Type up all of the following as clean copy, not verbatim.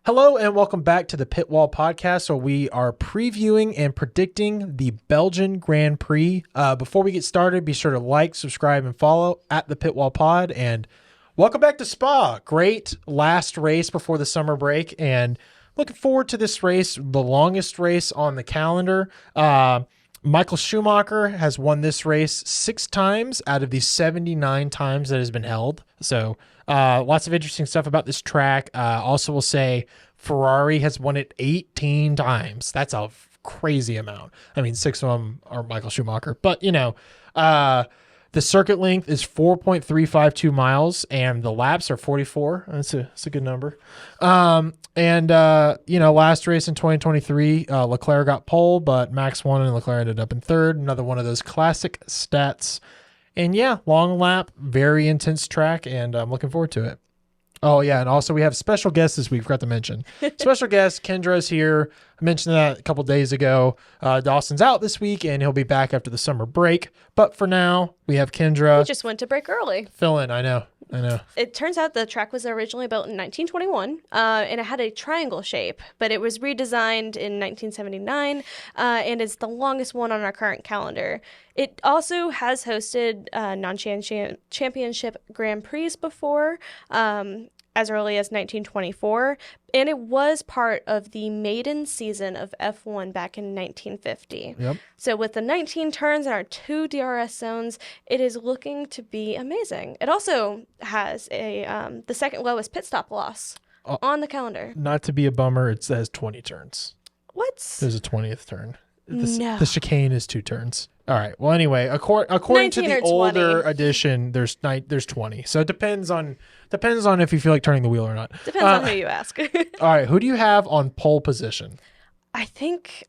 Hello and welcome back to the Pit Wall Podcast, where we are previewing and predicting the Belgian Grand Prix. Before we get started, be sure to like, subscribe, and follow at the Pit Wall Pod. And welcome back to Spa. Great last race before the summer break, and looking forward to this race, the longest race on the calendar. Michael Schumacher has won this race 6 times out of the 79 times that has been held. So lots of interesting stuff about this track. Also will say Ferrari has won it 18 times. That's a crazy amount. I mean, 6 of them are Michael Schumacher. But, the circuit length is 4.352 miles and the laps are 44. That's a good number. Last race in 2023, Leclerc got pole, but Max won and Leclerc ended up in third. Another one of those classic stats. And yeah, long lap, very intense track, and I'm looking forward to it. Oh, yeah, and also we have special guests this week, forgot to mention. Special guest, Kendra's here. I mentioned that a couple days ago. Dawson's out this week, and he'll be back after the summer break. But for now, we have Kendra. We just went to break early. Fill in, I know. It turns out the track was originally built in 1921, and it had a triangle shape, but it was redesigned in 1979, and it's the longest one on our current calendar. It also has hosted non-championship Grand Prix before, as early as 1924, and it was part of the maiden season of F1 back in 1950. Yep. So with the 19 turns and our 2 DRS zones, it is looking to be amazing. It also has the second lowest pit stop loss on the calendar. Not to be a bummer, it says 20 turns. What? There's a 20th turn. No. The chicane is 2 turns. All right. Well, anyway, according to the older edition, there's 20. So it depends on if you feel like turning the wheel or not. Depends on who you ask. All right. Who do you have on pole position? I think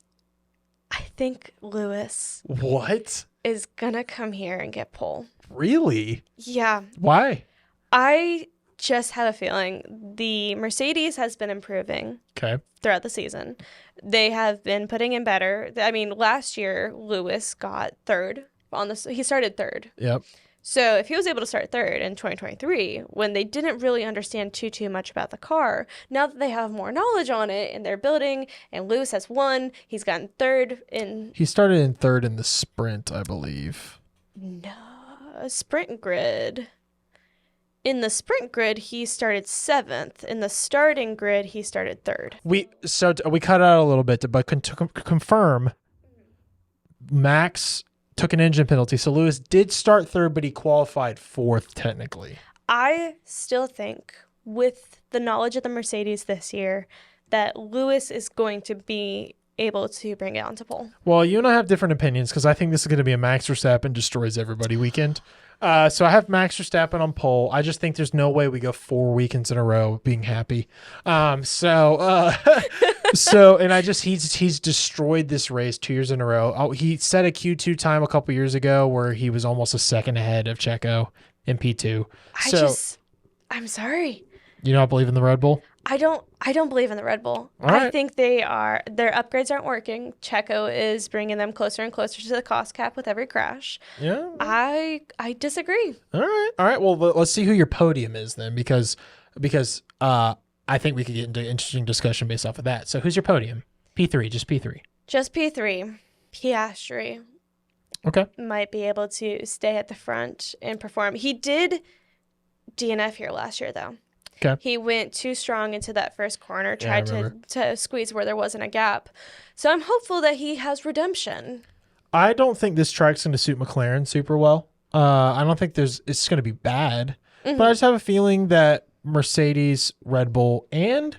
Lewis. What? Is gonna come here and get pole. Really? Yeah. Why? I just have a feeling the Mercedes has been improving. Okay. Throughout the season. They have been putting in better. I mean, last year, Lewis got third. He started third. Yep. So if he was able to start third in 2023, when they didn't really understand too much about the car, now that they have more knowledge on it and they're building, and Lewis has won, he's gotten third in... He started in third in the sprint, I believe. No, sprint grid. In the sprint grid, he started 7th. In the starting grid, he started 3rd. We cut out a little bit, but to confirm, Max took an engine penalty. So Lewis did start 3rd, but he qualified 4th technically. I still think, with the knowledge of the Mercedes this year, that Lewis is going to be able to bring it onto pole. Well, you and I have different opinions because I think this is going to be a Max Verstappen destroys everybody weekend. So I have Max Verstappen on pole. I just think there's no way we go 4 weekends in a row being happy. And he's destroyed this race 2 years in a row. Oh, he set a Q2 time a couple years ago where he was almost a second ahead of Checo in P2. I'm sorry. You don't believe in the Red Bull? I don't believe in the Red Bull. All right. I think their upgrades aren't working. Checo is bringing them closer and closer to the cost cap with every crash. Yeah. I disagree. All right. Well, let's see who your podium is then, because I think we could get into interesting discussion based off of that. So who's your podium? P3, just P3. Just P3. Piastri. Okay. Might be able to stay at the front and perform. He did DNF here last year, though. Okay. He went too strong into that first corner, tried to squeeze where there wasn't a gap. So I'm hopeful that he has redemption. I don't think this track's going to suit McLaren super well. I don't think it's going to be bad. Mm-hmm. But I just have a feeling that Mercedes, Red Bull, and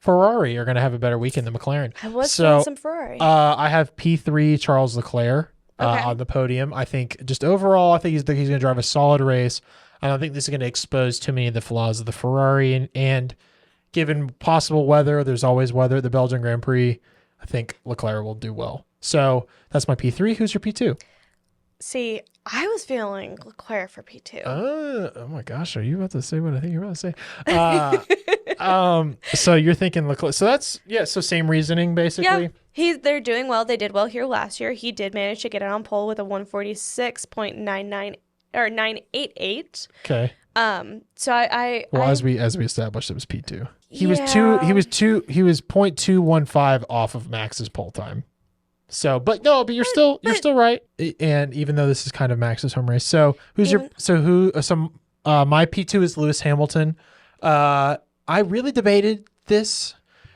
Ferrari are going to have a better weekend than McLaren. I was seeing some Ferrari. I have P3 Charles Leclerc on the podium. I think just overall, I think he's going to drive a solid race. I don't think this is going to expose too many of the flaws of the Ferrari. And given possible weather, there's always weather at the Belgian Grand Prix. I think Leclerc will do well. So that's my P3. Who's your P2? See, I was feeling Leclerc for P2. Oh my gosh, are you about to say what I think you're about to say? So you're thinking Leclerc. So that's, so same reasoning basically. Yeah, they're doing well. They did well here last year. He did manage to get it on pole with a 146.99 or 988. Okay. So I as we established, it was P2. He was 0.215 off of Max's pole time. So, but you're still right. And even though this is kind of Max's home race, so my P2 is Lewis Hamilton. I really debated this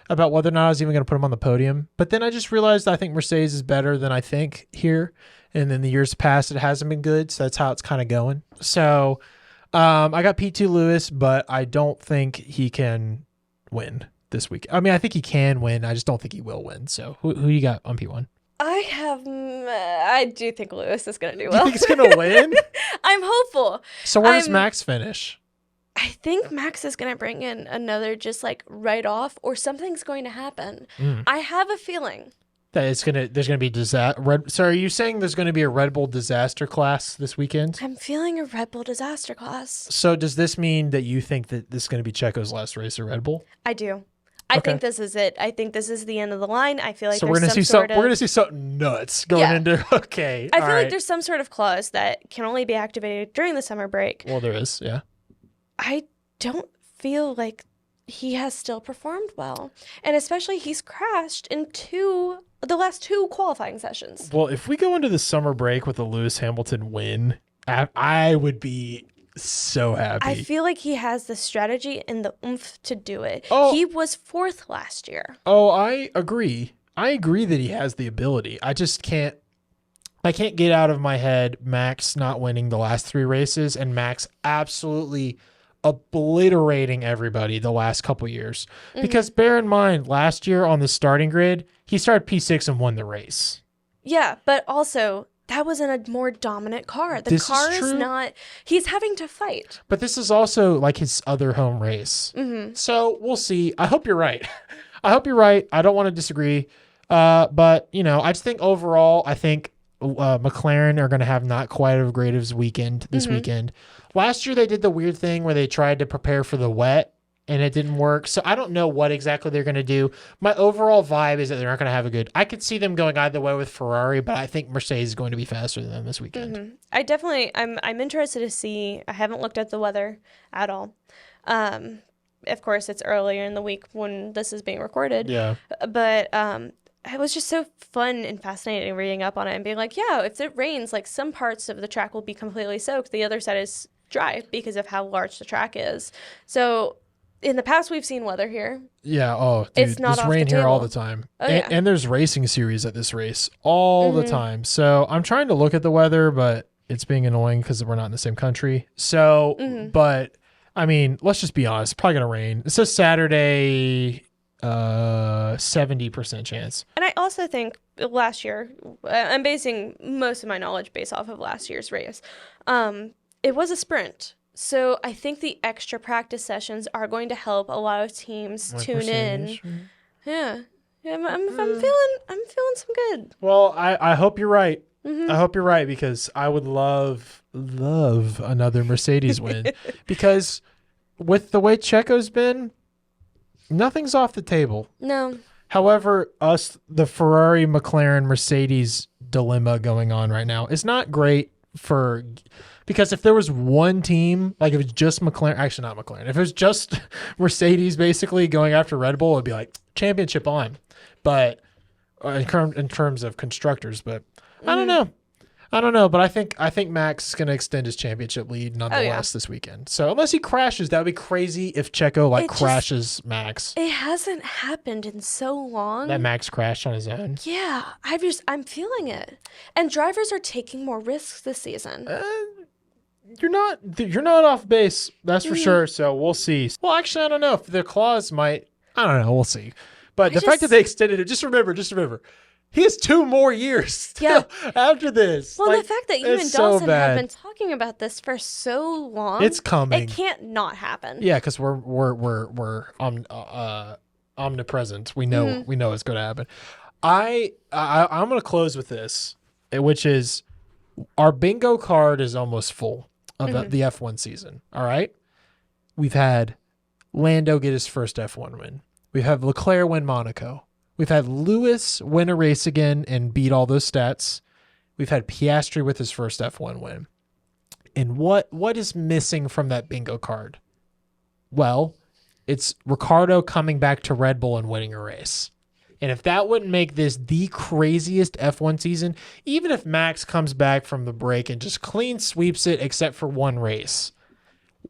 about whether or not I was even going to put him on the podium, but then I just realized I think Mercedes is better than I think here. And in the years past, it hasn't been good. So that's how it's kind of going. So, I got P2 Lewis, but I don't think he can win this week. I mean, I think he can win. I just don't think he will win. So who you got on P1? I do think Lewis is going to do well. You think he's going to win? I'm hopeful. So where does Max finish? I think Max is going to bring in another just like right off, or something's going to happen. I have a feeling that there's going to be disaster. So are you saying there's going to be a Red Bull disaster class this weekend? I'm feeling a Red Bull disaster class. So does this mean that you think that this is going to be Checo's last race at Red Bull? I do. I think this is it. I think this is the end of the line. I feel like we're going to see something nuts going into. Okay. I feel like there's some sort of clause that can only be activated during the summer break. Well, there is. Yeah. I don't feel like he has still performed well. And especially he's crashed in the last two qualifying sessions. Well, if we go into the summer break with a Lewis Hamilton win, I would be so happy. I feel like he has the strategy and the oomph to do it. He was 4th last year. Oh, I agree. I agree that he has the ability. I can't get out of my head Max not winning the last 3 races and Max absolutely obliterating everybody the last couple years. Because bear in mind, last year on the starting grid, he started P6 and won the race. Yeah, but also that was in a more dominant car. The car is not, he's having to fight. But this is also like his other home race. So we'll see. I hope you're right. I don't want to disagree. But, I just think overall, I think McLaren are going to have not quite as great of a weekend this weekend. Last year, they did the weird thing where they tried to prepare for the wet and it didn't work. So I don't know what exactly they're going to do. My overall vibe is that they're not going to have a good... I could see them going either way with Ferrari, but I think Mercedes is going to be faster than them this weekend. I definitely... I'm interested to see... I haven't looked at the weather at all. Of course, it's earlier in the week when this is being recorded. Yeah. But it was just so fun and fascinating reading up on it and being like, yeah, if it rains, like some parts of the track will be completely soaked. The other side is dry because of how large the track is. So... in the past, we've seen weather here. Yeah. Oh, dude, it's not there's off rain the here table. all the time. Oh, and there's racing series at this race all the time. So I'm trying to look at the weather, but it's being annoying because we're not in the same country. So, but I mean, let's just be honest. It's probably going to rain. It says Saturday, 70% chance. And I also think last year, I'm basing most of my knowledge based off of last year's race. It was a sprint. So I think the extra practice sessions are going to help a lot of teams tune in. Yeah, I'm feeling some good. Well, I hope you're right. I hope you're right because I would love another Mercedes win because with the way Checo's been, nothing's off the table. No. However, the Ferrari, McLaren, Mercedes dilemma going on right now is not great because if there was one team, like if it was just McLaren, actually not McLaren, if it was just Mercedes basically going after Red Bull, it'd be like championship on. But in terms of constructors, but I don't know. But I think Max is going to extend his championship lead nonetheless this weekend. So unless he crashes, that would be crazy if Checo crashes Max. It hasn't happened in so long. That Max crashed on his own. Yeah, I'm feeling it. And drivers are taking more risks this season. You're not off base, that's for sure. So we'll see. Well, actually, I don't know if the clause might. I don't know. We'll see. But the fact that they extended it, just remember, he has 2 more years still after this. Well, the fact that you and Dawson have been talking about this for so long, it's coming. It can't not happen. Yeah, because we're omnipresent. We know it's going to happen. I'm going to close with this, which is our bingo card is almost full of the F1 season. All right, we've had Lando get his first F1 win. We have Leclerc win Monaco. We've had Lewis win a race again and beat all those stats. We've had Piastri with his first F1 win. And what is missing from that bingo card? Well, It's Ricciardo coming back to Red Bull and winning a race. And if that wouldn't make this the craziest F1 season, even if Max comes back from the break and just clean sweeps it except for one race,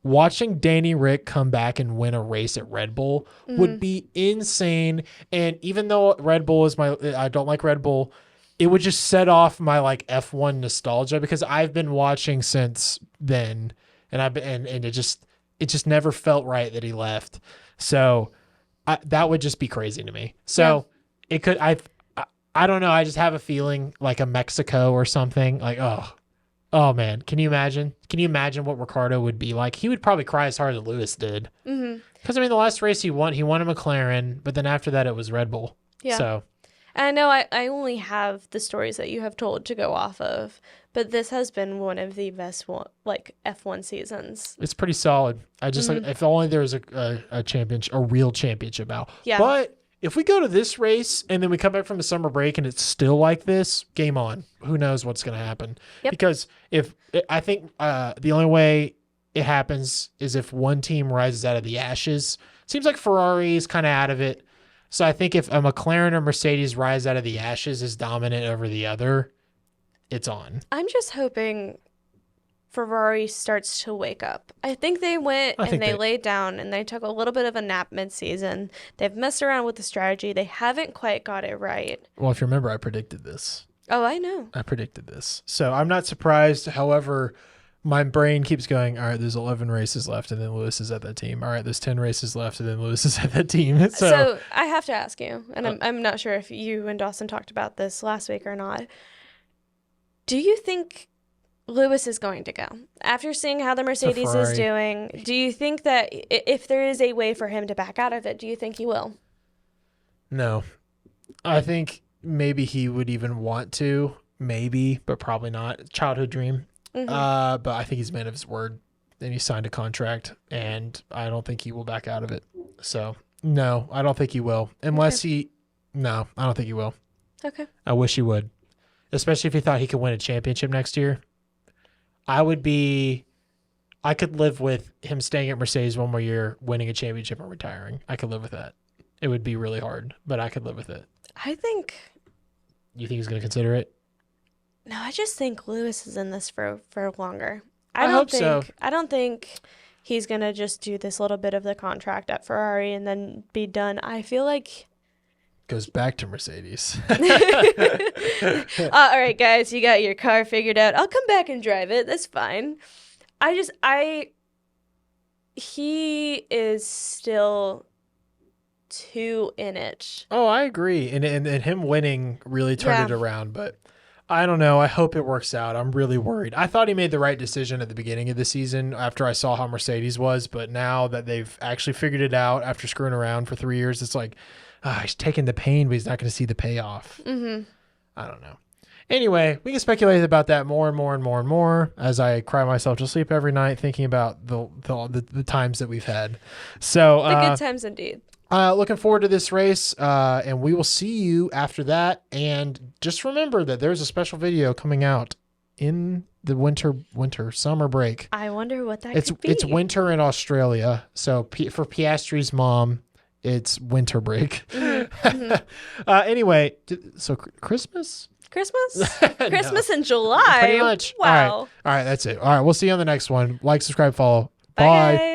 watching Danny Rick come back and win a race at Red Bull would be insane. And even though Red Bull is I don't like Red Bull, it would just set off my like F1 nostalgia because I've been watching since then, and it just never felt right that he left. So that would just be crazy to me. So it could, I don't know. I just have a feeling like a Mexico or something like, oh man, can you imagine? Can you imagine what Ricciardo would be like? He would probably cry as hard as Lewis did. Because I mean, the last race he won a McLaren, but then after that it was Red Bull. Yeah. So I know I only have the stories that you have told to go off of, but this has been one of the best F1 seasons. it's pretty solid. I just like if only there was a championship, a real championship out. Yeah. But if we go to this race and then we come back from the summer break and it's still like this, game on. Who knows what's going to happen? Yep. Because I think the only way it happens is if one team rises out of the ashes. Seems like Ferrari is kind of out of it. So I think if a McLaren or Mercedes rise out of the ashes is dominant over the other, it's on. I'm just hoping Ferrari starts to wake up. I think they went and they laid down and they took a little bit of a nap mid-season. They've messed around with the strategy. They haven't quite got it right. Well, if you remember, I predicted this. Oh, I know. I predicted this. So I'm not surprised. However, my brain keeps going, all right, there's 11 races left and then Lewis is at that team. All right, there's 10 races left and then Lewis is at that team. So I have to ask you, and I'm not sure if you and Dawson talked about this last week or not. Do you think Lewis is going to go? After seeing how the Mercedes is doing, do you think that if there is a way for him to back out of it, do you think he will? No. I think maybe he would even want to, maybe, but probably not. Childhood dream. But I think he's a man of his word and he signed a contract and I don't think he will back out of it. So no, I don't think he will unless I don't think he will. Okay. I wish he would, especially if he thought he could win a championship next year. I could live with him staying at Mercedes one more year, winning a championship and retiring. I could live with that. It would be really hard, but I could live with it. I think. You think he's going to consider it? No, I just think Lewis is in this for longer. I hope so. I don't think he's going to just do this little bit of the contract at Ferrari and then be done. I feel like goes back to Mercedes. All right, guys, you got your car figured out. I'll come back and drive it. That's fine. He is still too in it. Oh, I agree. And him winning really turned it around, but I don't know. I hope it works out. I'm really worried. I thought he made the right decision at the beginning of the season after I saw how Mercedes was, but now that they've actually figured it out after screwing around for 3 years, it's like, he's taking the pain, but he's not going to see the payoff. I don't know. Anyway, we can speculate about that more and more and more and more as I cry myself to sleep every night thinking about the times that we've had. So the good times indeed. Looking forward to this race, and we will see you after that. And just remember that there's a special video coming out in the summer break. I wonder what that could be. It's winter in Australia, so for Piastri's mom, it's winter break. Anyway, so Christmas Christmas in July. Pretty much. Wow. All right, that's it. All right, we'll see you on the next one. Like, subscribe, follow. Bye. Bye.